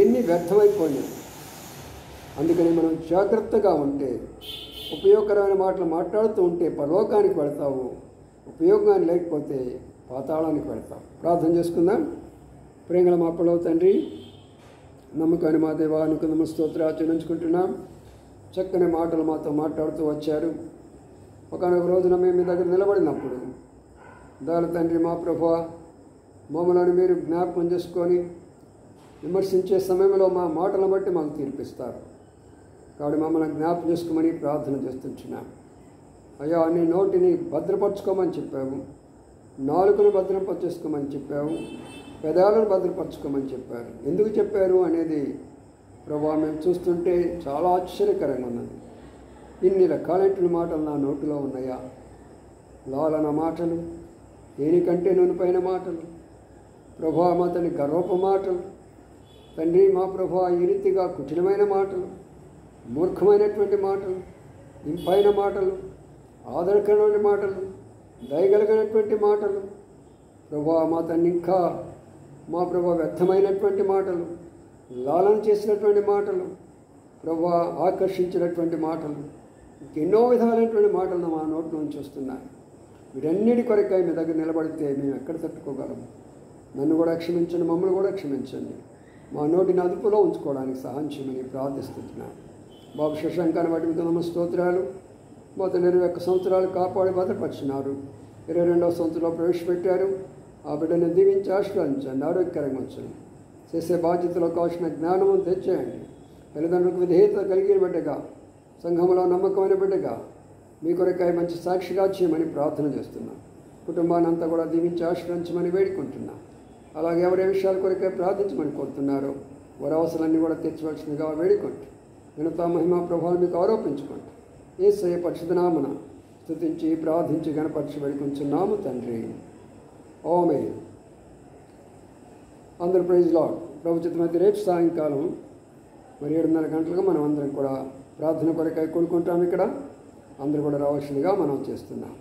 ఎన్ని వ్యర్థమైపోయినాయి. అందుకని మనం జాగ్రత్తగా ఉంటే, ఉపయోగకరమైన మాటలు మాట్లాడుతూ ఉంటే పరలోకానికి వెళ్తావు, ఉపయోగాన్ని లేకపోతే పాతాళానికి వెళ్తావు. ప్రార్థన చేసుకుందాం. ప్రేమల మా పరలోక తండ్రి, నమ్మకాన్ని మా దేవానికి స్తోత్రాలు చెల్లించుకుంటున్నాం. చక్కని మాటలు మాతో మాట్లాడుతూ వచ్చారు. ఒకనొక రోజున మేము మీ దగ్గర నిలబడినప్పుడు దాని తండ్రి మా ప్రభువా, మమ్మల్ని మీరు జ్ఞాపకం చేసుకొని విమర్శించే సమయంలో మా మాటలను బట్టి మాకు తీర్పిస్తారు. కాబట్టి మమ్మల్ని జ్ఞాపకం చేసుకోమని ప్రార్థన చేస్తుంటున్నాం. అయ్యా, నీ నోటిని భద్రపరచుకోమని చెప్పావు, నాలుకను భద్రపరచేసుకోమని చెప్పావు, పెదాలను భద్రపరచుకోమని చెప్పారు. ఎందుకు చెప్పారు అనేది ప్రభా మేము చూస్తుంటే చాలా ఆశ్చర్యకరంగా ఉన్నది. ఇన్ని రకాలైన మాటలు నా నోటిలో ఉన్నాయా? లాలన మాటలు, దేనికంటే నూనెపైన మాటలు, ప్రభా మా తండ్రి గర్వపు మాటలు, తండ్రి మా ప్రభా ఈ రీతిగా కుటిలమైన మాటలు, మూర్ఖమైనటువంటి మాటలు, ఇంపైన మాటలు, ఆదరకరమైన మాటలు, దయగలిగినటువంటి మాటలు, ప్రభా మా తండ్రి ఇంకా మా ప్రభా వ్యర్థమైనటువంటి మాటలు, లాలన చేసినటువంటి మాటలు, ప్రభా ఆకర్షించినటువంటి మాటలు, ఎన్నో విధాలైనటువంటి మాటలు మా నోటి నుంచి వస్తున్నాయి. వీటన్నిటి కొరకై మీ దగ్గర నిలబడితే మేము ఎక్కడ తట్టుకోగలము? నన్ను కూడా క్షమించండి, మమ్మల్ని కూడా క్షమించండి. మా నోటిని అదుపులో ఉంచుకోవడానికి సహాయం చేయమని ప్రార్థిస్తున్నాను. బాబు శశాంకాన్ని బట్టి మీకు స్తోత్రాలు. మొదటి 21 సంవత్సరాలు కాపాడి భద్రపరిచినారు. 22వ సంవత్సరంలో ప్రవేశపెట్టారు. ఆ బిడ్డను దీవించి ఆశీర్వదించండి, ఆరోగ్యకరంగా ఉంచండి. చేసే బాధ్యతలో కావాల్సిన జ్ఞానము తెచ్చేయండి. తల్లిదండ్రులకు విధేయత కలిగిన బిడ్డగా, సంఘంలో నమ్మకమైన బిడ్డగా మీ కొరకాయ మంచి సాక్షిగా చేయమని ప్రార్థన చేస్తున్నాను. కుటుంబాన్ని అంతా కూడా దీవించి ఆశ్రయించమని వేడుకుంటున్నాను. అలాగే ఎవరే విషయాల కొరకాయ ప్రార్థించమని కోరుతున్నారో వారి అవసరాలన్నీ కూడా తెచ్చవలసిందిగా వేడుకుంటూ ఘనత మహిమ ప్రభావం మీకు ఆరోపించుకుంటూ యేసయ్య పరిశుద్ధ నామమున స్తుతించి ప్రార్థించి గణపరిచి వేడుకుంటున్నాము తండ్రి. ఆమేన్. అందరూ ప్రైజ్ లార్డ్. ప్రభు చిత్తమైతే రేపు సాయంకాలం మరి 7:30 గంటలకు మనం అందరం కూడా ప్రార్థన కొరకై కూడుకుంటాం. ఇక్కడ అందరూ కూడా రావాల్సిందిగా మనం చేస్తున్నాం.